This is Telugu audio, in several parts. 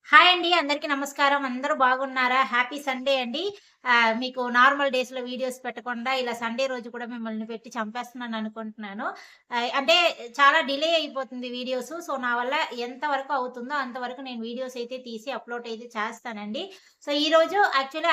హాయ్ అండి. అందరికీ నమస్కారం. అందరూ బాగున్నారా? హ్యాపీ సండే అండి. మీకు నార్మల్ డేస్‌లో వీడియోస్ పెట్టకుండా ఇలా సండే రోజు కూడా మిమ్మల్ని పెట్టి చంపేస్తున్నాననుకుంటున్నాను. అంటే చాలా డిలే అయిపోతుంది వీడియోసు. సో, నా వల్ల ఎంత వరకు అవుతుందో అంతవరకు నేను వీడియోస్ అయితే తీసి అప్‌లోడ్ అయితే చేస్తానండి. సో, ఈరోజు యాక్చువల్లీ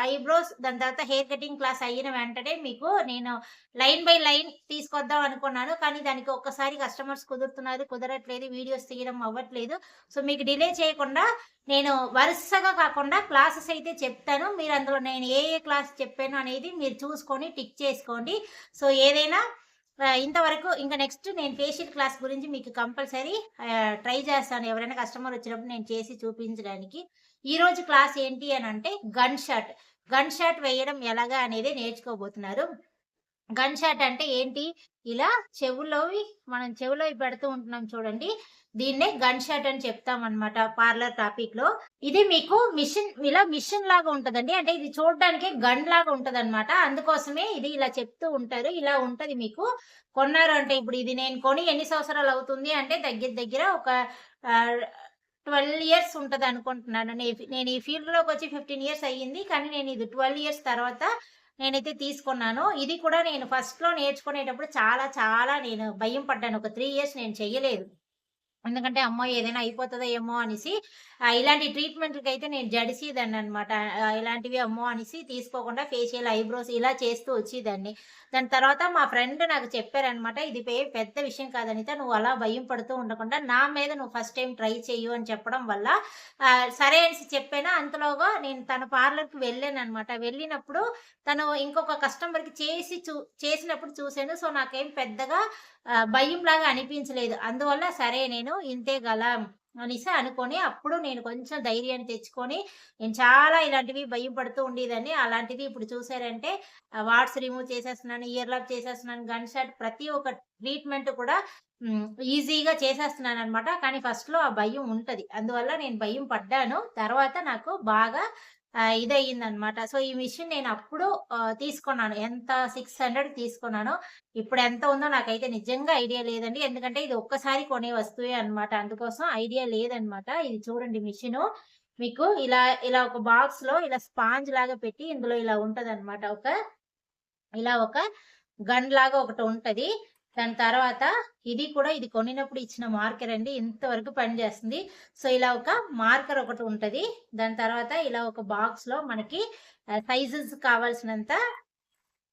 ఐబ్రోస్ దాని తర్వాత హెయిర్ కటింగ్ క్లాస్ అయిన వెంటనే మీకు నేను లైన్ బై లైన్ తీసుకొద్దాం అనుకున్నాను. కానీ దానికి ఒక్కసారి కస్టమర్స్ కుదురుతున్నారు, కుదరట్లేదు. వీడియోస్ తీయడం అవ్వట్లేదు. సో, మీకు డిలే చేయకుండా నేను వరుసగా కాకుండా క్లాసెస్ అయితే చెప్తాను. మీరు అందులో నేను ఏ ఏ క్లాస్ చెప్పాను అనేది మీరు చూసుకొని టిక్ చేసుకోండి. సో, ఏదైనా ఇంతవరకు ఇంకా నెక్స్ట్ నేను ఫేషియల్ క్లాస్ గురించి మీకు కంపల్సరీ ట్రై చేస్తాను. ఎవరైనా కస్టమర్ వచ్చినప్పుడు నేను చేసి చూపించడానికి. ఈరోజు క్లాస్ ఏంటి అనంటే గన్ షాట్. గన్ షాట్ వేయడం ఎలాగా అనేది నేర్చుకోబోతున్నారు. గన్ షాట్ అంటే ఏంటి? ఇలా మనం చెవులోవి పెడుతూ ఉంటున్నాం చూడండి. దీన్నే గన్ షాట్ అని చెప్తామనమాట పార్లర్ టాపిక్‌లో. ఇది మీకు మిషన్ లాగా ఉంటదండి. అంటే ఇది చూడడానికే గన్ లాగా ఉంటదనమాట. అందుకోసమే ఇది ఇలా చెప్తూ ఉంటారు. ఇలా ఉంటది మీకు. కొన్నారు అంటే ఇప్పుడు ఇది నేను కొని ఎన్ని సంవత్సరాలు అవుతుంది అంటే దగ్గర దగ్గర ఒక ఆహ్, 12 ఇయర్స్ ఉంటదనుకుంటున్నాను. నేను ఈ ఫీల్డ్‌లోకొచ్చి 15 ఇయర్స్ అయ్యింది. కానీ నేను ఇది 12 ఇయర్స్ తర్వాత నేనైతే తీసుకున్నాను. ఇది కూడా నేను ఫస్ట్‌లో నేర్చుకునేటప్పుడు చాలా చాలా నేను భయం పడ్డాను. ఒక 3 ఇయర్స్ నేను చెయ్యలేదు. ఎందుకంటే అమ్మో! ఏదైనా అయిపోతదో ఏమో అనేసి ఇలాంటి ట్రీట్‌మెంట్‌లకైతే నేను జడిసేదాన్ననమాట. ఇలాంటివి అమ్మో! అనేసి తీసుకోకుండా ఫేషియల్, ఐబ్రోస్ ఇలా చేస్తూ వచ్చేదాన్ని. దాని తర్వాత మా ఫ్రెండ్ నాకు చెప్పారనమాట. "ఇది పెద్ద విషయం కాదనిత. నువ్వు అలా భయం పడుతూ ఉండకుండా నా మీద నువ్వు ఫస్ట్ టైమ్ ట్రై చెయ్యు" అని చెప్పడం వల్ల సరే అనేసి చెప్పాను. అంతలోగా నేను తన పార్లర్‌కి వెళ్ళాననమాట. వెళ్ళినప్పుడు తను ఇంకొక కస్టమర్‌కి చేసినప్పుడు చూసాను. సో, నాకేం పెద్దగా భయంలాగా అనిపించలేదు. అందువల్ల సరే నేను ఇంతే అనేసి అనుకోని అప్పుడు నేను కొంచెం ధైర్యాన్ని తెచ్చుకొని నేను చాలా ఇలాంటివి భయం పడుతూ ఉండేదాన్ని. అలాంటిది ఇప్పుడు చూసారంటే వాట్స్ రిమూవ్ చేసేస్తున్నాను, ఇయర్ లాక్ చేసేస్తున్నాను, గన్ షాట్ ప్రతి ఒక్క ట్రీట్‌మెంట్ కూడా హ్మ్. ఈజీగా చేసేస్తున్నాననమాట. కానీ ఫస్ట్‌లో ఆ భయం ఉంటది. అందువల్ల నేను భయం పడ్డాను. తర్వాత నాకు బాగా ఇదయిందనమాట. సో, ఈ మిషన్ నేనప్పుడు తీసుకున్నాను. ఎంత 600 తీసుకున్నానో. ఇప్పుడెంత ఉందో నాకైతే నిజంగా ఐడియా లేదండి. ఎందుకంటే ఇది ఒక్కసారి కొనే వస్తువే అన్నమాట. అందుకోసం ఐడియా లేదన్నమాట. ఇది చూడండి మిషను. మీకు ఇలా ఒక బాక్స్‌లో ఇలా స్పాంజ్ లాగా పెట్టి ఇందులో ఇలా ఉంటదన్నమాట. ఒక గన్ లాగా ఒకటుంటది. దాని తర్వాత ఇది కొనినప్పుడు ఇచ్చిన మార్కర్ అండి. ఇంతవరకు పనిచేస్తుంది. సో, ఇలా ఒక మార్కర్ ఒకటుంటది. దాని తర్వాత ఇలా ఒక బాక్స్‌లో మనకి సైజెస్ కావాల్సినంత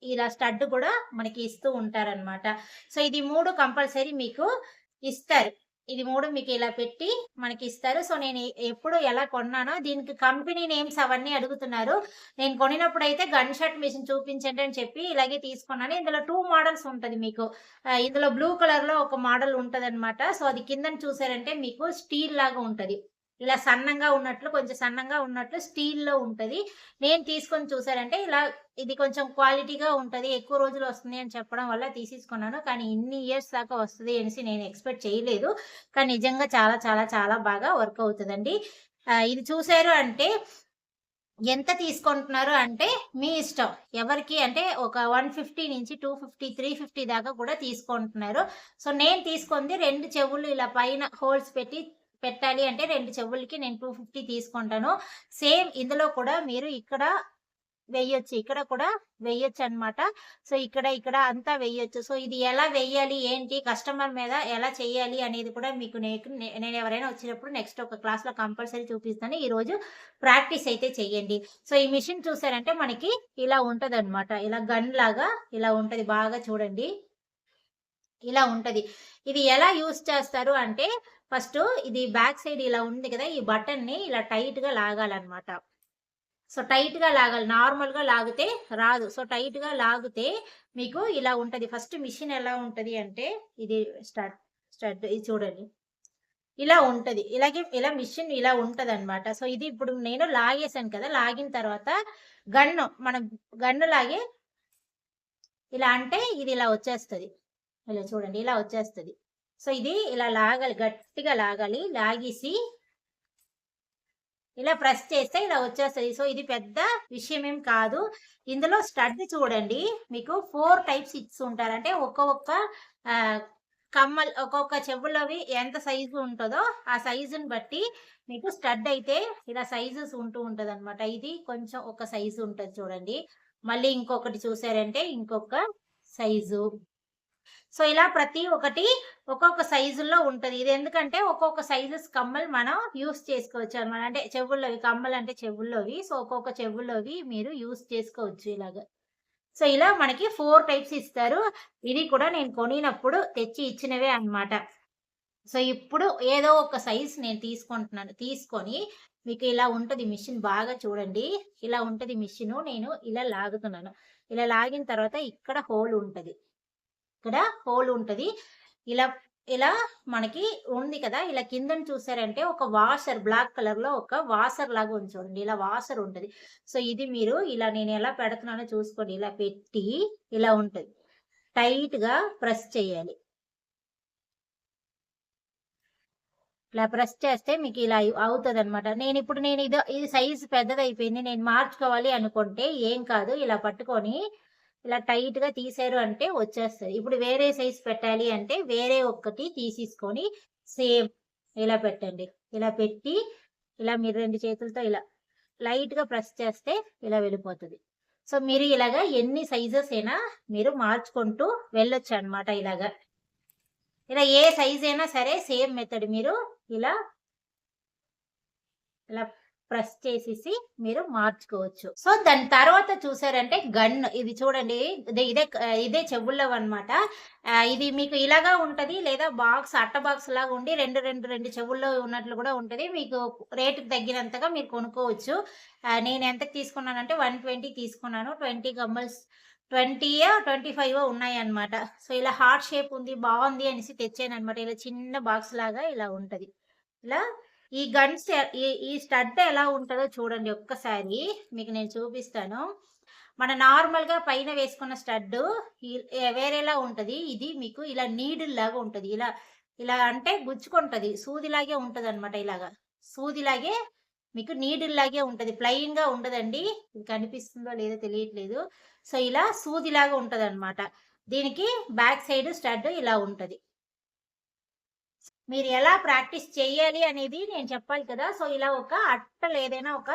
ఇలా స్టడ్ కూడా మనకి ఇస్తూ ఉంటారనమాట. సో, ఇది 3 కంపల్సరీ మీకు ఇస్తారు. ఇది 3 మీకు ఇలా పెట్టి మనకిస్తారు. సో, నేను ఎప్పుడు ఎలా కొన్నానో దీనికి కంపెనీ నేమ్స్ అవన్నీ అడుగుతున్నారు. నేను కొనినప్పుడైతే గన్ షాట్ మిషన్ చూపించండి అని చెప్పి ఇలాగే తీసుకున్నాను. ఇందులో 2 మోడల్స్ ఉంటది మీకు. ఇందులో బ్లూ కలర్‌లో ఒక మోడల్ ఉంటదనమాట. సో, అది కిందన చూసారంటే మీకు స్టీల్ లాగా ఉంటది. ఇలా కొంచెం సన్నంగా ఉన్నట్లు స్టీల్‌లో ఉంటది. నేను తీసుకొని చూసారంటే ఇది కొంచెం క్వాలిటీగా ఉంటది. ఎక్కువ రోజులు వస్తుంది అని చెప్పడం వల్ల తీసేసుకున్నాను. కానీ ఇన్ని ఇయర్స్ దాకా వస్తది అనేసి నేను ఎక్స్‌పెక్ట్ చేయలేదు. కానీ నిజంగా చాలా చాలా చాలా బాగా వర్క్ అవుతదండి. ఇది చూసారు అంటే ఎంత తీసుకుంటున్నారు అంటే మీ ఇష్టం. ఎవరికి అంటే ఒక 150 నుంచి 250, 350 దాకా కూడా తీసుకుంటున్నారు. సో, నేను తీసుకుంది 2 చెవులు ఇలా పైన హోల్స్ పెట్టాలి అంటే 2 చెవులకి నేను 250 తీసుకుంటాను. సేమ్ ఇందులో కూడా మీరు ఇక్కడ వెయ్యొచ్చు. ఇక్కడ కూడా వెయ్యొచ్చనమాట. సో, ఇక్కడ అంతా వెయ్యొచ్చు. సో, ఇది ఎలా వెయ్యాలి, ఏంటి, కస్టమర్ మీద ఎలా చెయ్యాలి అనేది కూడా మీకు నేనెవరైనా వచ్చినప్పుడు నెక్స్ట్ ఒక క్లాస్‌లో కంపల్సరీ చూపిస్తాను. ఈరోజు ప్రాక్టీస్ అయితే చెయ్యండి. సో, ఈ మిషన్ చూసారంటే మనకి ఇలా ఉంటదనమాట. ఇలా గన్‌లాగా ఇలా ఉంటది. బాగా చూడండి. ఇలా ఉంటది. ఇది ఎలా యూజ్ చేస్తారు అంటే ఫస్టు ఇది బ్యాక్ సైడ్ ఇలా ఉంది కదా! ఈ బటన్‌ని ఇలా టైట్‌గా లాగాలనమాట. సో, టైట్‌గా లాగాలి. నార్మల్‌గా లాగితే రాదు. సో, టైట్‌గా లాగితే మీకు ఇలా ఉంటది. ఫస్ట్ మిషన్ ఎలా ఉంటది అంటే ఇది స్టడ్ స్టడ్ ఇది చూడండి. ఇలా ఉంటది. ఇలా మిషన్ ఇలా ఉంటదనమాట. సో, ఇది ఇప్పుడు నేను లాగేసాను కదా! లాగిన తర్వాత మనం గన్ను లాగి ఇలా అంటే ఇది ఇలా వచ్చేస్తది. ఇలా చూడండి. ఇలా వచ్చేస్తది. సో, ఇది ఇలా లాగాలి. గట్టిగా లాగాలి. లాగేసి ఇలా ప్రెస్ చేస్తే ఇలా వచ్చేస్తది. సో, ఇది పెద్ద విషయమేం కాదు. ఇందులో స్టడ్ చూడండి. మీకు 4 టైప్స్ ఇచ్చుంటారు. అంటే ఒక్క ఆహ్, ఒక్కొక్క చెవులవి ఎంత సైజు ఉంటదో, ఆ సైజుని బట్టి మీకు స్టడ్ అయితే ఇలా సైజెస్ ఉంటూ ఉంటదనమాట. ఇది కొంచెం ఒక సైజు ఉంటది చూడండి. మళ్ళీ ఇంకొకటి చూసారంటే ఇంకొక సైజు. సో, ఇలా ప్రతి ఒక్కటి ఒక్కొక్క సైజుల్లో ఉంటది. ఇది ఎందుకంటే ఒక్కొక్క సైజెస్ కమ్మలు మనం యూజ్ చేసుకోవచ్చనమాట. అంటే చెవుల్లోవి కమ్మలంటే చెవుల్లోవి. సో, ఒక్కొక్క చెవుల్లోవి మీరు యూజ్ చేసుకోవచ్చు ఇలాగ. సో, ఇలా మనకి 4 టైప్స్ ఇస్తారు. ఇది కూడా నేను కొనినప్పుడు తెచ్చి ఇచ్చినవే అన్నమాట. సో, ఇప్పుడు ఏదో ఒక సైజ్ నేను తీసుకుంటున్నాను. తీసుకొని మీకు ఇలా ఉంటది మిషన్ బాగా చూడండి. ఇలా ఉంటది మిషను. నేను ఇలా లాగుతున్నాను. ఇలా లాగిన తర్వాత ఇక్కడ హోల్ ఉంటది. ఇక్కడ హోల్ ఉంటది. ఇలా ఇలా మనకి ఉంది కదా! ఇలా కిందన చూసారంటే ఒక వాషర్ బ్లాక్ కలర్‌లో ఒక వాషర్ లాగా ఉంది చూడండి. ఇలా వాషర్ ఉంటది. సో, ఇది మీరు ఇలా నేను ఎలా పెడుతున్నానో చూసుకోండి. ఇలా పెట్టి ఇలా ఉంటది. టైట్‌గా ప్రెస్ చేయాలి. ఇలా ప్రెస్ చేస్తే మీకు ఇలా అవుతదనమాట. ఇది సైజ్ పెద్దదయిపోయింది. నేను మార్చుకోవాలి అనుకుంటే ఏం కాదు. ఇలా పట్టుకొని ఇలా టైట్‌గా తీశారు అంటే వచ్చేస్తది. ఇప్పుడు వేరే సైజ్ పెట్టాలి అంటే వేరే ఒక్కటి తీసేసుకొని సేమ్ ఇలా పెట్టండి. ఇలా పెట్టి ఇలా మీరు 2 చేతులతో ఇలా లైట్‌గా ప్రెస్ చేస్తే ఇలా వెళ్ళిపోతది. సో, మీరు ఇలాగా ఎన్ని సైజెస్ అయినా మీరు మార్చుకుంటూ వెళ్ళొచ్చనమాట ఇలాగా. ఇలా ఏ సైజ్ అయినా సరే సేమ్ మెథడ్ మీరు ఇలా, ఇలా ప్రెస్ చేసేసి మీరు మార్చుకోవచ్చు. సో, దాని తర్వాత చూసారంటే ఇది చూడండి. ఇదే చెవుల్లవన్నమాట. ఇది మీకు ఇలాగా ఉంటది. లేదా అట్ట బాక్స్ లాగా ఉండి 2 చెవుల్లో ఉన్నట్లు కూడా ఉంటది. మీకు రేటుకి తగ్గినంతగా మీరు కొనుక్కోవచ్చు. నేను ఎంతకి తీసుకున్నానంటే 120 తీసుకున్నాను. 20 గమ్మల్స్ 20యో, 25 ఉన్నాయన్నమాట. సో, ఇలా హార్ట్ షేప్ ఉంది, బావుంది అనేసి తెచ్చానన్నమాట. ఇలా చిన్న బాక్స్ లాగా ఇలా ఉంటది. ఇలా ఈ గన్స్ ఈ స్టడ్ ఎలా ఉంటదో చూడండి ఒక్కసారి. మీకు నేను చూపిస్తాను. మన నార్మల్‌గా పైన వేసుకున్న స్టడ్డు వేరేలా ఉంటది. ఇది మీకు ఇలా నీడిల్ లాగా ఉంటది. ఇలా ఇలా అంటే గుచ్చుకుంటది. సూదిలాగే ఉంటదన్నమాట ఇలాగా. సూదిలాగే మీకు నీడిల్ లాగే ఉంటది. ప్లెయిన్‌గా ఉండదండి. ఇది కనిపిస్తుందో లేదో తెలియట్లేదు. సో, ఇలా సూదిలాగా ఉంటదన్నమాట. దీనికి బ్యాక్ సైడ్ స్టడ్ ఇలా ఉంటది. మీరు ఎలా ప్రాక్టీస్ చేయాలి అనేది నేను చెప్పాలి కదా! సో, ఇలా ఒక ఏదైనా ఒక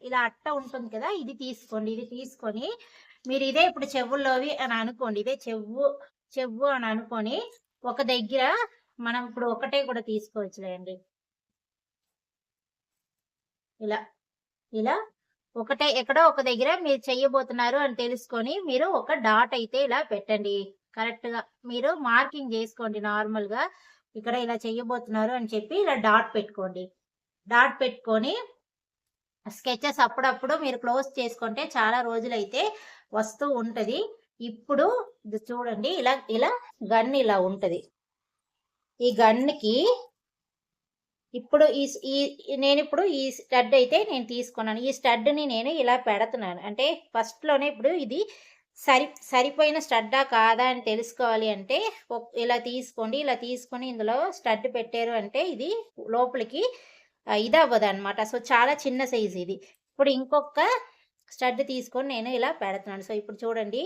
ఇలా అట్ట ఉంటుంది కదా! ఇది తీసుకోండి. ఇది తీసుకొని మీరు ఇదే ఇప్పుడు చెవుల్లోవి అని అనుకోండి. ఇదే చెవు అని అనుకోని ఒక దగ్గర మనం ఇప్పుడు ఒకటే కూడా తీసుకోవచ్చులేండి. ఇలా, ఇలా ఒకటే ఎక్కడో ఒక దగ్గర మీరు చెయ్యబోతున్నారు అని తెలుసుకొని మీరు ఒక డాట్ అయితే ఇలా పెట్టండి. కరెక్ట్‌గా మీరు మార్కింగ్ జేసుకోండి నార్మల్‌గా. ఇక్కడ ఇలా చెయ్యబోతున్నారు అని చెప్పి ఇలా డాట్ పెట్టుకోండి. డాట్ పెట్టుకొని స్కెచెస్ అప్పుడప్పుడు మీరు క్లోజ్ చేసుకుంటే చాలా రోజులైతే వస్తూ ఉంటది. ఇప్పుడు ఇది చూడండి ఇలా ఇలా గన్ ఇలా ఉంటది. ఈ గన్‌కి ఇప్పుడు నేనిప్పుడు ఈ స్టడ్ అయితే నేను తీసుకున్నాను. ఈ స్టడ్‌ని నేను ఇలా పెడుతున్నాను. అంటే ఫస్ట్‌లోనే ఇప్పుడు ఇది సరిపోయిన స్టడ్డా కాదా అని తెలుసుకోవాలి అంటే ఇలా తీసుకోండి. ఇలా తీసుకొని ఇందులో స్టడ్ పెట్టారు అంటే ఇది లోపలికి ఇదవ్వదనమాట. సో, చాలా చిన్న సైజ్ ఇది. ఇప్పుడు ఇంకొక స్టడ్ తీసుకొని నేను ఇలా పెడుతున్నాను. సో, ఇప్పుడు చూడండి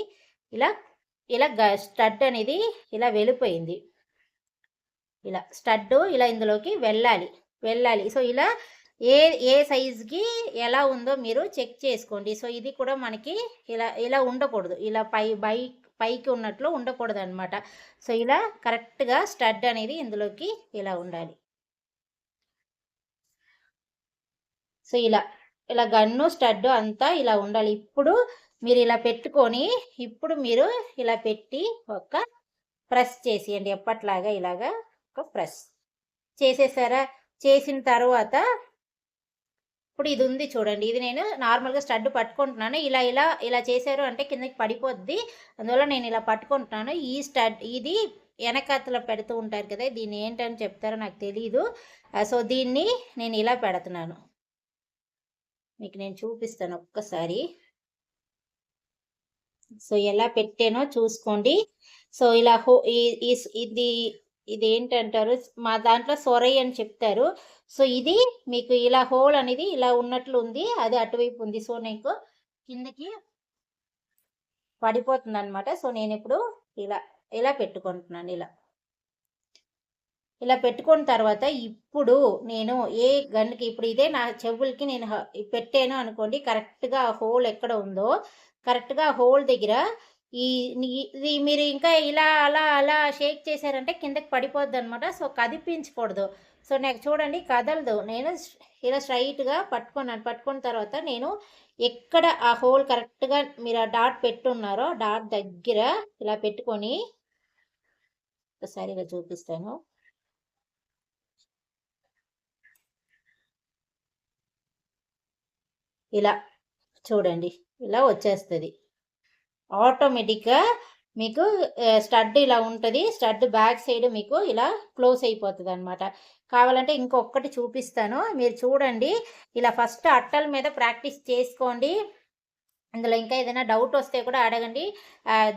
ఇలా ఇలా స్టడ్ అనేది ఇలా వెళ్ళిపోయింది. ఇలా స్టడ్డు ఇలా ఇందులోకి వెళ్ళాలి. సో, ఇలా ఏ సైజ్‌కి ఎలా ఉందో మీరు చెక్ చేసుకోండి. సో, ఇది కూడా మనకి ఇలా ఉండకూడదు. ఇలా పైకి ఉన్నట్లు ఉండకూడదనమాట. సో, ఇలా కరెక్ట్‌గా స్టడ్ అనేది ఇందులోకి ఇలా ఉండాలి. సో, ఇలా గన్ను, స్టడ్డు అంతా ఇలా ఉండాలి. ఇప్పుడు మీరు ఇలా పెట్టుకొని, ఇప్పుడు మీరు ఇలా పెట్టి ఒక ప్రెస్ చేసేయండి. ఎప్పట్లాగా ఇలాగా ఒక ప్రెస్. చేసేసారా? చేసిన తర్వాత ఇప్పుడు ఇది ఉంది చూడండి. ఇది నేను నార్మల్‌గా స్టడ్ పట్టుకుంటున్నాను. ఇలా చేశారు అంటే కిందకి పడిపోద్ది. అందువల్ల నేను ఇలా పట్టుకుంటున్నాను. ఇది ఎనకాతల పెడుతూ ఉంటారు కదా! దీన్ని ఏంటని చెప్తారో నాకు తెలీదు. సో, దీన్ని నేను ఇలా పెడుతున్నాను. మీకు నేను చూపిస్తాను ఒక్కసారి. సో, ఎలా పెట్టానో చూసుకోండి. సో, ఇలా ఇదేంటంటారు మా దాంట్లో సొరై అని చెప్తారు. సో, ఇది మీకు ఇలా హోల్ అనేది ఇలా ఉన్నట్లు ఉంది. అది అటువైపు ఉంది. సో, నీకు కిందకి పడిపోతుందనమాట. సో, నేనిప్పుడు ఇలా పెట్టుకుంటున్నాను ఇలా. ఇలా పెట్టుకున్న తర్వాత ఇప్పుడు నేను ఏ గన్‌కి ఇప్పుడు ఇదే నా చెవులకి నేను పెట్టాను అనుకోండి. కరెక్ట్‌గా ఆ హోల్ ఎక్కడ ఉందో, కరెక్ట్‌గా ఆ హోల్ దగ్గర ఈ ఇది మీరు ఇంకా ఇలా అలా అలా షేక్ చేశారంటే కిందకి పడిపోద్దనమాట. సో, కదిపించకూడదు. సో, నాకు చూడండి కదలదు. నేను ఇలా స్ట్రెయిట్‌గా పట్టుకున్నాను. పట్టుకున్న తర్వాత నేను ఎక్కడ ఆ హోల్ కరెక్ట్‌గా మీరు ఆ డాట్ పెట్టున్నారో, డాట్ దగ్గర ఇలా పెట్టుకొని ఒకసారి ఇలా చూపిస్తాను. ఇలా చూడండి. ఇలా వచ్చేస్తది. ఆటోమేటిక్‌గా మీకు స్టడ్ ఇలా ఉంటది. స్టడ్ బ్యాక్ సైడ్ మీకు ఇలా క్లోజ్ అయిపోతదనమాట. కావాలంటే ఇంకొకటి చూపిస్తాను. మీరు చూడండి. ఇలా ఫస్ట్ అట్టల మీద ప్రాక్టీస్ చేసుకోండి. అందులో ఇంకా ఏదైనా డౌట్ వస్తే కూడా అడగండి.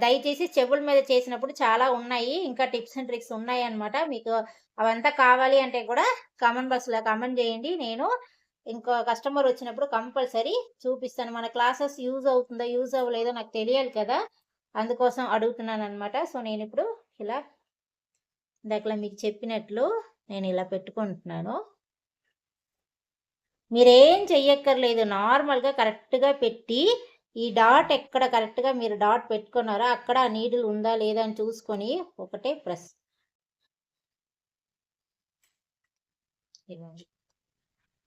దయచేసి చెవుల మీద చేసినప్పుడు చాలా ఉన్నాయి. ఇంకా టిప్స్ అండ్ ట్రిక్స్ ఉన్నాయన్నమాట. మీకు అవంతా కావాలి అంటే కూడా కామెంట్ బాక్స్‌లో కామెంట్ చేయండి. నేను ఇంకో కస్టమర్ వచ్చినప్పుడు కంపల్సరీ చూపిస్తాను. మన క్లాసెస్ యూజ్ అవుతుందో, యూజ్ అవ్వలేదో నాకు తెలియాలి కదా! అందుకోసం అడుగుతున్నాననమాట. సో, నేనిప్పుడు ఇలా ఇందాకలా మీకు చెప్పినట్లు నేనిలా పెట్టుకుంటున్నాను. మీరేం చెయ్యక్కర్లేదు. నార్మల్‌గా కరెక్ట్‌గా పెట్టి, ఈ డాట్ ఎక్కడ కరెక్ట్‌గా మీరు డాట్ పెట్టుకున్నారో అక్కడ ఆ నీడిల్ ఉందా లేదా అని చూసుకొని ఒకటే ప్రెస్. ఇవ్వండి.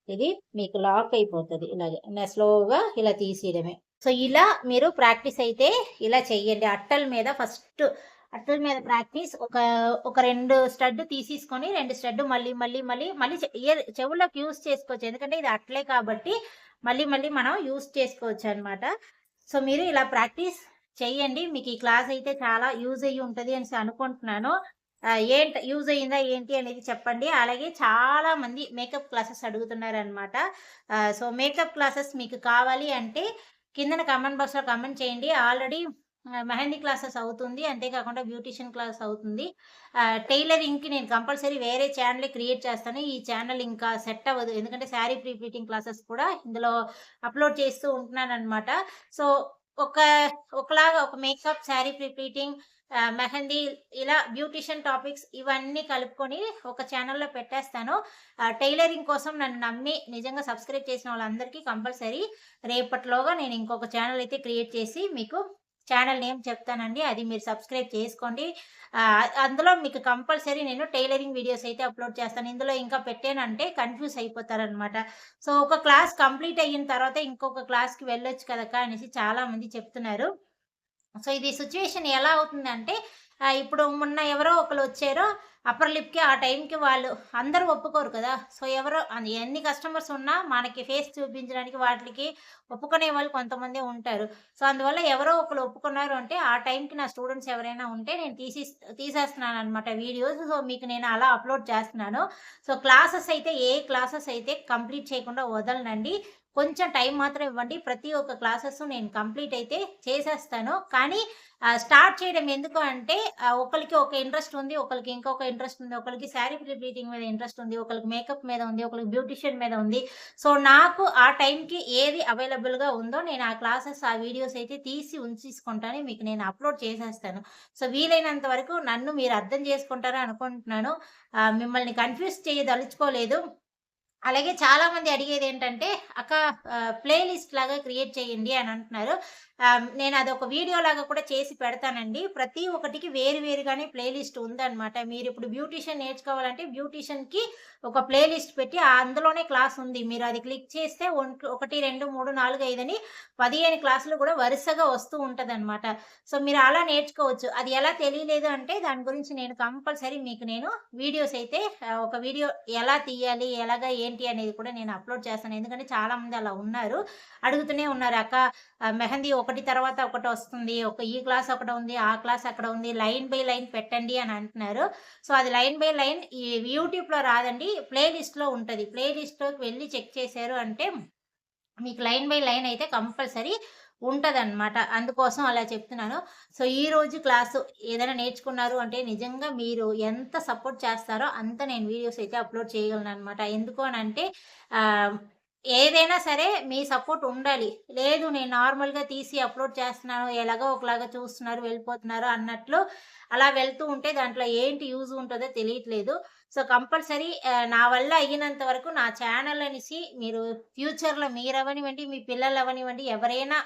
ఇది మీకు లాక్ అయిపోతది ఇలాగే. స్లోగా ఇలా తీసేయడమే. సో, ఇలా మీరు ప్రాక్టీస్ అయితే ఇలా చెయ్యండి. అట్టల మీద ప్రాక్టీస్ ఒక 2 స్టడ్ తీసేసుకొని 2 స్టడ్ మళ్ళీ చెవుల్లోకి యూజ్ చేసుకోవచ్చు. ఎందుకంటే ఇది అట్లే కాబట్టి మళ్ళీ మనం యూజ్ చేసుకోవచ్చనమాట. సో, మీరు ఇలా ప్రాక్టీస్ చెయ్యండి. మీకు ఈ క్లాస్ అయితే చాలా యూజ్ అయ్యి ఉంటది అనేసి అనుకుంటున్నాను. యూజ్ అయిందా ఏంటి అనేది చెప్పండి. అలాగే చాలా మంది మేకప్ క్లాసెస్ అడుగుతున్నారనమాట. సో, మేకప్ క్లాసెస్ మీకు కావాలి అంటే కిందన కామెంట్ బాక్స్‌లో కామెంట్ చేయండి. ఆల్రెడీ మెహందీ క్లాసెస్ అవుతుంది. అంతేకాకుండా బ్యూటీషియన్ క్లాస్ అవుతుంది. టైలరింగ్‌కి నేను కంపల్సరీ వేరే ఛానెలే క్రియేట్ చేస్తాను. ఈ ఛానెల్ ఇంకా సెట్ అవ్వదు. ఎందుకంటే శారీ ప్రీ ప్లీటింగ్ క్లాసెస్ కూడా ఇందులో అప్‌లోడ్ చేస్తూ ఉంటున్నాననమాట. సో, ఒక ఒకలాగా ఒక makeup, sari pre pleating, mehndi ఇలా బ్యూటీషియన్ టాపిక్స్ ఇవన్నీ కలుపుకొని ఒక ఛానెల్‌లో పెట్టేస్తాను. టైలరింగ్ కోసం నన్ను నమ్మి నిజంగా సబ్స్క్రైబ్ చేసిన వాళ్ళందరికీ కంపల్సరీ రేపటిలోగా నేను ఇంకొక ఛానెల్ అయితే క్రియేట్ చేసి మీకు ఛానెల్ నేమ్ చెప్తానండి. అది మీరు సబ్స్క్రైబ్ చేసుకోండి. అందులో మీకు కంపల్సరీ నేను టైలరింగ్ వీడియోస్ అయితే అప్‌లోడ్ చేస్తాను. ఇందులో ఇంకా పెట్టానంటే కన్‌ఫ్యూజ్ అయిపోతారనమాట. సో, ఒక క్లాస్ కంప్లీట్ అయిన తర్వాత ఇంకొక క్లాస్‌కి వెళ్ళొచ్చు కదక్కా అనేసి చాలామంది చెప్తున్నారు. సో, ఇది సిట్యుయేషన్ ఎలా అవుతుందంటే ఇప్పుడు మొన్న ఎవరో ఒకళ్ళొచ్చారు. అప్పర్ లిప్‌కి ఆ టైంకి వాళ్ళు అందరూ ఒప్పుకోరు కదా! సో, ఎవరో ఎన్ని కస్టమర్స్ ఉన్నా మనకి ఫేస్ చూపించడానికి వాటిలికి ఒప్పుకునే వాళ్ళు కొంతమందే ఉంటారు. సో, అందువల్ల ఎవరో ఒకళ్ళు ఒప్పుకున్నారు అంటే ఆ టైంకి నా స్టూడెంట్స్ ఎవరైనా ఉంటే నేను తీసేస్తున్నాననమాట వీడియోస్. సో, మీకు నేను అలా అప్‌లోడ్ చేస్తున్నాను. సో, క్లాసెస్ అయితే కంప్లీట్ చేయకుండా వదలనండి. కొంచెం టైం మాత్రం ఇవ్వండి. ప్రతి ఒక్క క్లాసెస్ నేను కంప్లీట్ అయితే చేసేస్తాను. కానీ స్టార్ట్ చేయడం ఎందుకు అంటే ఒకళ్ళకి ఒక ఇంట్రెస్ట్ ఉంది. ఒకళ్ళకి ఇంకొక ఇంట్రెస్ట్ ఉంది. ఒకళ్ళకి శారీ ప్లీటింగ్ మీద ఇంట్రెస్ట్ ఉంది. ఒకళ్ళకి మేకప్ మీద ఉంది. ఒకళ్ళకి బ్యూటీషియన్ మీద ఉంది. సో, నాకు ఆ టైంకి ఏది అవైలబుల్‌గా ఉందో నేను ఆ క్లాసెస్, ఆ వీడియోస్ అయితే తీసి ఉంచేసుకుంటాను. మీకు నేను అప్‌లోడ్ చేసేస్తాను. సో, వీలైనంత వరకు నన్ను మీరు అర్థం చేసుకుంటారని అనుకుంటున్నాను. మిమ్మల్ని కన్‌ఫ్యూజ్ చేయదలుచుకోలేదు. అలాగే చాలామంది అడిగేదేంటంటే, "అక్క ప్లే లిస్ట్ లాగా క్రియేట్ చేయండి" అని అంటున్నారు. నేను అదొక వీడియో లాగా కూడా చేసి పెడతానండి. ప్రతి ఒక్కటికి వేరు వేరుగానే ప్లే లిస్ట్ ఉందనమాట. మీరిప్పుడు బ్యూటీషియన్ నేర్చుకోవాలంటే బ్యూటీషియన్‌కి ఒక ప్లే లిస్ట్ పెట్టి అందులోనే క్లాస్ ఉంది. మీరు అది క్లిక్ చేస్తే 1, 2, 3, 4, 5 అని 15 క్లాసులు కూడా వరుసగా వస్తూ ఉంటదనమాట. సో, మీరు అలా నేర్చుకోవచ్చు. అది ఎలా తెలియలేదు అంటే దాని గురించి నేను కంపల్సరీ మీకు నేను వీడియోస్ అయితే ఒక వీడియో ఎలా తీయాలి, ఎలాగా ఏంటి అనేది కూడా నేను అప్‌లోడ్ చేస్తాను. ఎందుకంటే చాలామంది అలా ఉన్నారు. అడుగుతూనే ఉన్నారు. "అక్క మెహందీ ఒకటి తర్వాత ఒకటొస్తుంది. ఈ క్లాస్ అక్కడ ఉంది. ఆ క్లాస్ అక్కడ ఉంది. లైన్ బై లైన్ పెట్టండి" అని అంటున్నారు. సో, అది లైన్ బై లైన్ ఈ యూట్యూబ్‌లో రాదండి. ప్లే లిస్ట్‌లో ఉంటది. ప్లే లిస్ట్‌లోకి వెళ్లి చెక్ చేశారు అంటే మీకు లైన్ బై లైన్ అయితే కంపల్సరీ ఉంటదనమాట. అందుకోసం అలా చెప్తున్నాను. సో, ఈరోజు క్లాసు ఏదైనా నేర్చుకున్నారు అంటే నిజంగా మీరు ఎంత సపోర్ట్ చేస్తారో అంత నేను వీడియోస్ అయితే అప్‌లోడ్ చేయగలననమాట. ఎందుకు అనంటే ఆహ్, ఏదైనా సరే మీ సపోర్ట్ ఉండాలి. లేదు నేను నార్మల్‌గా తీసి అప్‌లోడ్ చేస్తున్నాను. ఎలాగో ఒకలాగా చూస్తున్నారు, వెళ్ళిపోతున్నారు అన్నట్లు అలా వెళ్తూ ఉంటే దాంట్లో ఏంటి యూజ్ ఉంటదో తెలియట్లేదు. సో, కంపల్సరీ నా వల్ల అయినంత వరకు నా ఛానల్ అనేసి మీరు ఫ్యూచర్‌లో మీరవ్వనివ్వండి, మీ పిల్లలవ్వనివ్వండి, ఎవరైనా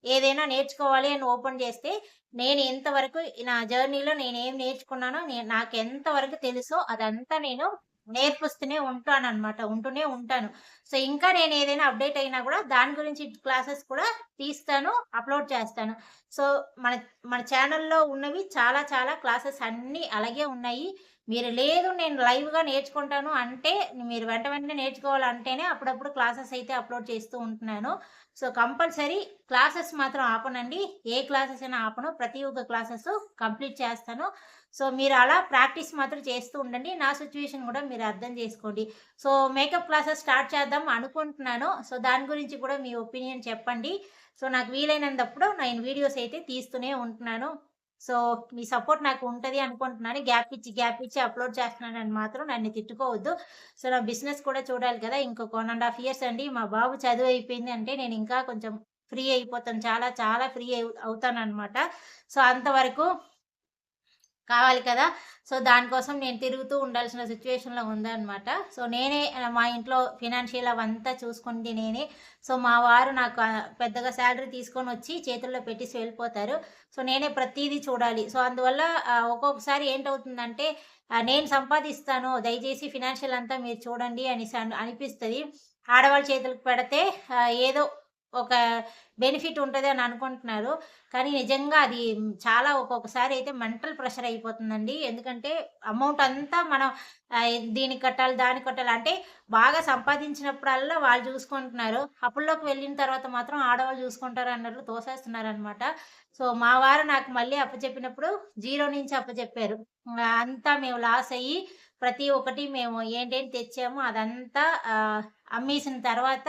ఏదైనా నేర్చుకోవాలి అని ఓపెన్ చేస్తే, నేను ఎంతవరకు నా జర్నీలో నేనేం నేర్చుకున్నానో, నాకెంత వరకు తెలుసో అదంతా నేను నేర్పిస్తూనే ఉంటాననమాట. ఉంటూనే ఉంటాను. సో, ఇంకా నేనేదైనా అప్‌డేట్ అయినా గూడా దాని గురించి క్లాసెస్ కూడా తీస్తాను, అప్‌లోడ్ చేస్తాను. సో, మన మన ఛానెల్‌లో ఉన్నవి చాలా చాలా క్లాసెస్ అన్నీ అలాగే ఉన్నాయి. మీరు లేదు నేను లైవ్‌గా నేర్చుకుంటాను అంటే, మీరు వెంట వెంటనే నేర్చుకోవాలంటేనే అప్పుడప్పుడు క్లాసెస్ అయితే అప్‌లోడ్ చేస్తూ ఉంటున్నాను. సో, కంపల్సరీ క్లాసెస్ మాత్రం ఆపనండి. ఏ క్లాసెస్ అయినా ఆపను. ప్రతి ఒక్క క్లాసెస్ కంప్లీట్ చేస్తాను. సో, మీరు అలా ప్రాక్టీస్ మాత్రం చేస్తూ ఉండండి. నా సిట్యుయేషన్ గూడా మీరు అర్థం చేసుకోండి. సో, మేకప్ క్లాసెస్ స్టార్ట్ చేద్దాం అనుకుంటున్నాను. సో, దాని గురించి కూడా మీ ఒపీనియన్ చెప్పండి. సో, నాకు వీలైనంతప్పుడు నేను వీడియోస్ అయితే తీస్తూనే ఉంటున్నాను. సో, మీ సపోర్ట్ నాకు ఉంటది అనుకుంటున్నాను. గ్యాప్ ఇచ్చి అప్‌లోడ్ చేస్తున్నానని మాత్రం నన్ను తిట్టుకోవద్దు. సో, నా బిజినెస్ కూడా చూడాలి కదా! ఇంకొక 1 ½ ఇయర్స్ అండి. మా బాబు చదువు అయిపోయింది అంటే నేను ఇంకా కొంచెం ఫ్రీ అయిపోతాను. చాలా చాలా ఫ్రీ అవుతాననమాట. సో, అంతవరకు కావాలి కదా! సో, దానికోసం నేను తిరుగుతూ ఉండాల్సిన సిట్యుయేషన్‌లో ఉందనమాట. సో, నేనే మా ఇంట్లో ఫినాన్షియల్ అవంతా చూసుకుంది నేనే. సో, మా వారు నాకు పెద్దగా సాలరీ తీసుకొనొచ్చి చేతుల్లో పెట్టేసి వెళ్ళిపోతారు. సో, నేనే ప్రతీదీ చూడాలి. సో, అందువల్ల ఒక్కొక్కసారి ఏంటవుతుందంటే నేను సంపాదిస్తాను దయచేసి ఫినాన్షియల్ అంతా మీరు చూడండి అనేసి అనిపిస్తది. ఆడవాళ్ళ చేతులకు పెడితే ఏదో ఒక బెనిఫిట్ ఉంటది అని అనుకుంటున్నారు. కానీ నిజంగా అది చాలా ఒక్కొక్కసారి అయితే మెంటల్ ప్రెషర్ అయిపోతుందండి. ఎందుకంటే అమౌంట్ అంతా మనం దీనికి కట్టాలి, దానికి కట్టాలి అంటే బాగా సంపాదించినప్పుడల్లా వాళ్ళు చూసుకుంటున్నారు. అప్పుల్లోకి వెళ్ళిన తర్వాత మాత్రం ఆడవాళ్ళు చూసుకుంటారు అన్నట్లు తోసేస్తున్నారనమాట. సో, మా వారు నాకు మళ్ళీ అప్పచెప్పినప్పుడు జీరో నుంచి అప్పచెప్పారు. అంతా మేము లాస్ అయ్యి ప్రతి ఒక్కటి మేము ఏంటేంటి తెచ్చామో అదంతా అమ్మేసిన తర్వాత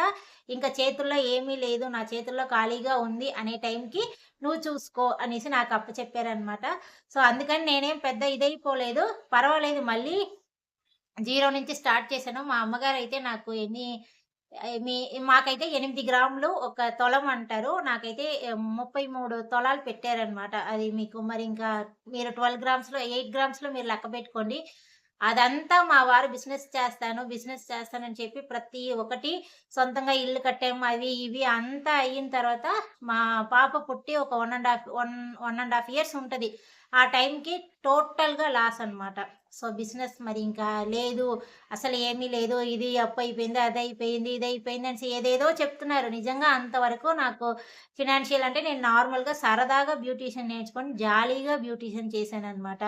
ఇంక చేతుల్లో ఏమీ లేదు. నా చేతుల్లో ఖాళీగా ఉంది అనే టైంకి నువ్వు చూసుకో అనేసి నాకు అప్పచెప్పారనమాట. సో, అందుకని నేనేం పెద్ద ఇదైపోలేదు. పర్వాలేదు మళ్ళీ జీరో నుంచి స్టార్ట్ చేశాను. మా అమ్మగారైతే నాకు ఎన్ని మీ మాకైతే 8 గ్రాములు ఒక తులం అంటారు. నాకైతే 33 తులాలు పెట్టారనమాట. అది మీకు మరి ఇంకా మీరు 12 గ్రామ్స్‌లో 8 గ్రామ్స్‌లో మీరు లెక్క పెట్టుకోండి. అదంతా మా వారు బిజినెస్ చేస్తానని చెప్పి ప్రతి ఒక్కటి సొంతంగా ఇల్లు కట్టాము. అవి ఇవి అంతా అయిన తర్వాత మా పాప పుట్టి ఒక 1 ½ ఇయర్స్ ఉంటది. ఆ టైంకి టోటల్‌గా లాస్ అనమాట. సో, బిజినెస్ మరి ఇంకా లేదు. అసలు ఏమీ లేదు. ఇది అప్పయిపోయింది, అదయిపోయింది, ఇదయిపోయింది అనేసి ఏదేదో చెప్తున్నారు. నిజంగా అంతవరకు నాకు ఫినాన్షియల్ అంటే నేను నార్మల్‌గా సరదాగా బ్యూటీషియన్ నేర్చుకొని జాలీగా బ్యూటీషియన్ చేశాననమాట.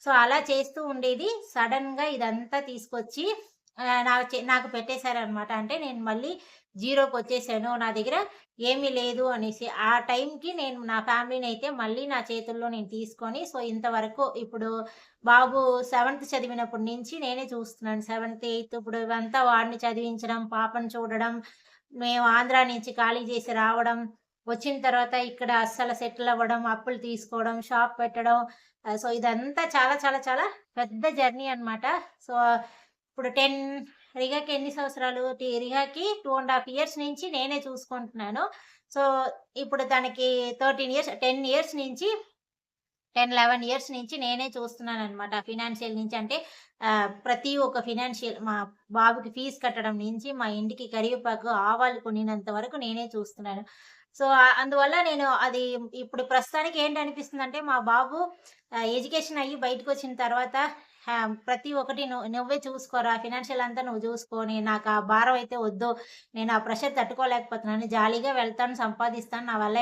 సో, అలా చేస్తూ ఉండేది. సడెన్‌గా ఇదంతా తీసుకొచ్చి నాకు పెట్టేశారనమాట. అంటే నేను మళ్ళీ జీరోకొచ్చేసాను. నా దగ్గర ఏమీ లేదు అనేసి. ఆ టైంకి నేను నా ఫ్యామిలీనయితే మళ్ళీ నా చేతుల్లో నేను తీసుకొని సో, ఇంతవరకు ఇప్పుడు బాబు సెవెంత్ చదివినప్పటి నుంచి నేనే చూస్తున్నాను. సెవెంత్, ఎయిత్ ఇప్పుడు ఇవంతా వాడిని చదివించడం, పాపను చూడడం, మేము ఆంధ్ర నుంచి ఖాళీ చేసి రావడం, వచ్చిన తర్వాత ఇక్కడ అస్సలు సెటిల్ అవ్వడం, అప్పులు తీసుకోవడం, షాప్ పెట్టడం. సో, ఇదంతా చాలా చాలా చాలా పెద్ద జర్నీ అనమాట. సో, ఇప్పుడు రిహాకి ఎన్ని సంవత్సరాలు? రిహాకి 2 ½ ఇయర్స్ నుంచి నేనే చూసుకుంటున్నాను. సో, ఇప్పుడు తనకి 13 ఇయర్స్ 10 ఇయర్స్ నుంచి 10, 11 ఇయర్స్ నుంచి నేనే చూస్తున్నాననమాట. ఫినాన్షియల్ నుంచి అంటే ప్రతి ఒక్క ఫినాన్షియల్ మా బాబుకి ఫీజు కట్టడం నుంచి, మా ఇంటికి కరివేపాకు, ఆవాలు కొనినంత వరకు నేనే చూస్తున్నాను. సో, అందువల్ల నేను అది ఇప్పుడు ప్రస్తుతానికి ఏంటనిపిస్తుందంటే మా బాబు ఎడ్యుకేషన్ అయ్యి బయటకొచ్చిన తర్వాత ప్రతి ఒక్కటి నువ్వే చూసుకోరా! ఫినాన్షియల్ అంతా నువ్వు చూసుకొని నాకు ఆ భారం అయితే వద్దు. నేను ఆ ప్రెషర్ తట్టుకోలేకపోతున్నాను. జాలీగా వెళ్తాను, సంపాదిస్తాను. నా వల్ల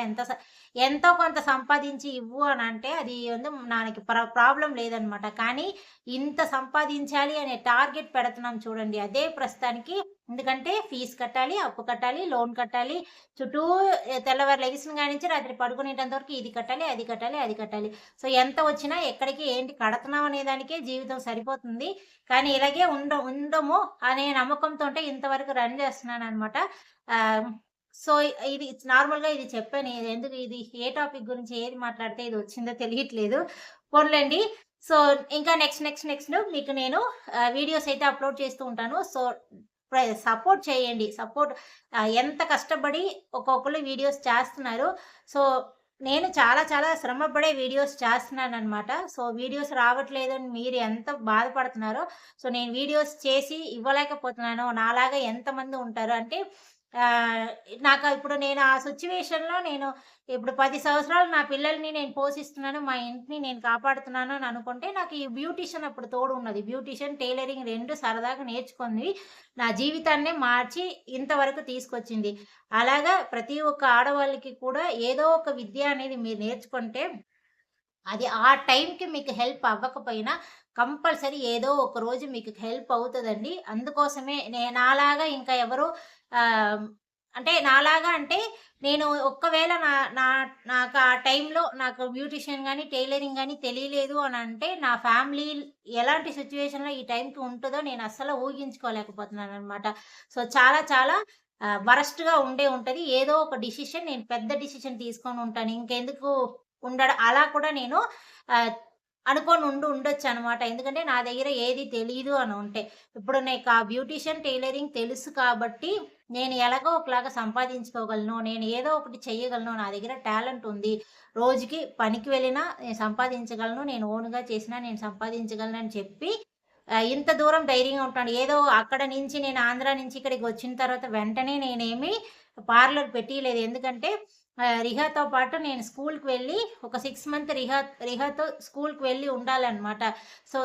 ఎంతో కొంత సంపాదించి ఇవ్వు అనంటే అది నాకు ప్రాబ్లమ్ లేదనమాట. కానీ ఇంత సంపాదించాలి అనే టార్గెట్ పెడుతున్నాం చూడండి. అదే ప్రస్తుతానికి ఎందుకంటే ఫీజు కట్టాలి, అప్పు కట్టాలి, లోన్ కట్టాలి. చుట్టూ తెల్లవారు లెగిసిన కాడి నుంచి రాత్రి పడుకునేటంత వరకు ఇది కట్టాలి, అది కట్టాలి, అది కట్టాలి. సో, ఎంత వచ్చినా ఎక్కడికి ఏంటి కడతన్నాం అనే దానికే జీవితం సరిపోతుంది. కానీ ఇలాగే ఉండము అనే నమ్మకంతోటే ఇంతవరకు రన్ చేస్తున్నాననమాట. ఆహ్, సో, ఇది నార్మల్‌గా ఇది చెప్పాను. ఎందుకు ఇది ఏ టాపిక్ గురించి ఏది మాట్లాడితే ఇది వచ్చిందో తెలియట్లేదు. పోనీలెండి. సో, ఇంకా నెక్స్ట్ మీకు నేను వీడియోస్ అయితే అప్‌లోడ్ చేస్తూ ఉంటాను. సో, సపోర్ట్ చేయండి. ఎంత కష్టపడి ఒక్కొక్కళ్ళు వీడియోస్ చేస్తున్నారు. సో, నేను చాలా చాలా శ్రమ పడే వీడియోస్ చేస్తున్నాననమాట. సో, వీడియోస్ రావట్లేదని మీరు ఎంత బాధపడుతున్నారో, సో, నేను వీడియోస్ చేసి ఇవ్వలేకపోతున్నాను. నాలాగా ఎంతమంది ఉంటారు అంటే ఆహ్, ఇప్పుడు నేను ఆ సిట్యుయేషన్‌లో నేను ఇప్పుడు 10 సంవత్సరాలు నా పిల్లల్ని నేను పోషిస్తున్నాను. మా ఇంటిని నేను కాపాడుతున్నాను అని అనుకుంటే నాకు ఈ బ్యూటీషియన్ అప్పుడు తోడు ఉన్నది. బ్యూటీషియన్, టైలరింగ్ 2 సరదాగా నేర్చుకుంది. నా జీవితాన్నే మార్చి ఇంతవరకు తీసుకొచ్చింది. అలాగా ప్రతి ఒక్క ఆడవాళ్ళకి కూడా ఏదో ఒక విద్య అనేది మీరు నేర్చుకుంటే, అది ఆ టైంకి మీకు హెల్ప్ అవ్వకపోయినా కంపల్సరీ ఏదో ఒక రోజు మీకు హెల్ప్ అవుతదండి. అందుకోసమే నాలాగా ఇంకా ఎవరు ఆహ్, అంటే నాలాగా అంటే నేను ఒక్కవేళ నా నా నాకు ఆ టైంలో నాకు బ్యూటీషియన్ గాని, టైలరింగ్ గాని తెలియలేదు అనంటే, నా ఫ్యామిలీ ఎలాంటి సిట్యుయేషన్‌లో ఈ టైంకి ఉంటదో నేను అస్సలు ఊహించుకోలేకపోతున్నాననమాట. సో, చాలా చాలా వరస్ట్‌గా ఉంటది. ఏదో ఒక డిసిషన్ నేను పెద్ద డిసిషన్ తీసుకొని ఉంటాను. ఇంకెందుకు అలా కూడా నేను ఆహ్, అనుకోని ఉండొచ్చనమాట. ఎందుకంటే నా దగ్గర ఏది తెలీదు అనుంటే. ఇప్పుడు నీకా బ్యూటీషియన్, టైలరింగ్ తెలుసు కాబట్టి నేను ఎలాగో ఒకలాగా సంపాదించుకోగలను. నేను ఏదో ఒకటి చెయ్యగలను. నా దగ్గర టాలెంట్ ఉంది. రోజుకి పనికి వెళ్ళినా నేను సంపాదించగలను. నేను ఓన్‌గా చేసినా నేను సంపాదించగలనని చెప్పి ఇంత దూరం ధైర్యంగా ఉంటాను. ఏదో అక్కడ నుంచి నేను ఆంధ్ర నుంచి ఇక్కడికొచ్చిన తర్వాత వెంటనే నేనేమి పార్లర్ పెట్టియలేదు. ఎందుకంటే రిహాతో పాటు నేను స్కూలుకి వెళ్ళి ఒక 6 మంత్ రిహాతో స్కూలుకి వెళ్ళి ఉండాలనమాట. సో,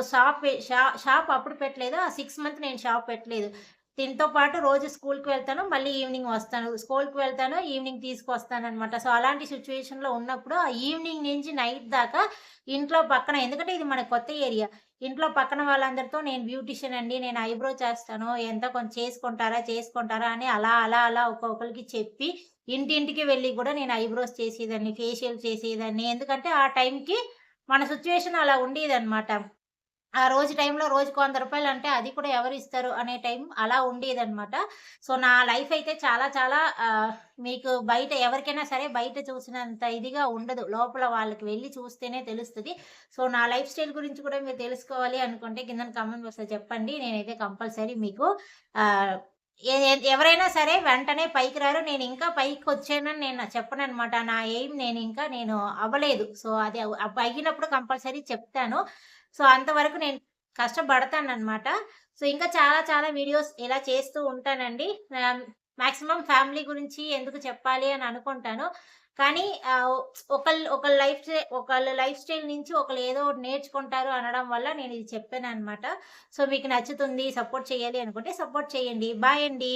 షాప్ అప్పుడు పెట్టలేదు. ఆ 6 మంత్ నేను షాప్ పెట్టలేదు. దీంతో పాటు రోజు స్కూలుకి వెళ్తాను. మళ్ళీ ఈవినింగ్ వస్తాను. స్కూలుకి వెళ్తాను. ఈవినింగ్ తీసుకొస్తాననమాట. సో, అలాంటి సిట్యుయేషన్‌లో ఉన్నప్పుడు ఆ ఈవినింగ్ నుంచి నైట్ దాకా ఇంట్లో పక్కన ఎందుకంటే ఇది మనకు కొత్త ఏరియా. ఇంట్లో పక్కన వాళ్ళందరితో నేను బ్యూటీషియన్ అండి. నేను ఐబ్రో చేస్తాను. ఎంతో కొంత చేసుకుంటారా అని అలా ఒక్కొక్కళ్ళకి చెప్పి ఇంటింటికి వెళ్లి గూడా నేను ఐబ్రోస్ చేసేదాన్ని, ఫేషియల్ చేసేదాన్ని. ఎందుకంటే ఆ టైంకి మన సిట్యుయేషన్ అలా ఉండేదనమాట. ఆ రోజు టైంలో రోజుకి రూ. 100 అంటే అది కూడా ఎవరిస్తారు అనే టైం అలా ఉండేదనమాట. సో, నా లైఫ్ అయితే చాలా చాలా మీకు బయట ఎవరికైనా సరే బయట చూసినంత ఇదిగా ఉండదు. లోపల వాళ్ళకి వెళ్లి చూస్తేనే తెలుస్తది. సో, నా లైఫ్ స్టైల్ గురించి కూడా మీరు తెలుసుకోవాలి అనుకుంటే కిందన కామెంట్ బాక్స్‌లో చెప్పండి. నేనైతే కంపల్సరీ మీకు ఆహ్, ఎ ఎ ఎవరైనా సరే వెంటనే పైకి రారు. నేనింకా పైకొచ్చానని నేను చెప్పననమాట. నా ఎయిమ్ నేను అవ్వలేదు. సో, అది అయ్యినప్పుడు కంపల్సరీ చెప్తాను. సో, అంతవరకు నేను కష్టపడతాననమాట. సో, ఇంకా చాలా చాలా వీడియోస్ ఇలా చేస్తూ ఉంటానండి. మాక్సిమం ఫ్యామిలీ గురించి ఎందుకు చెప్పాలి అని అనుకుంటాను. కానీ ఒకళ్ళ లైఫ్ స్టైల్ నుంచి ఒకళ్ళు ఏదో ఒకటి నేర్చుకుంటారు అనడం వల్ల నేనిది చెప్పాననమాట. సో, మీకు నచ్చుతుంది, సపోర్ట్ చేయాలి అనుకుంటే సపోర్ట్ చేయండి. బాయ్ అండి.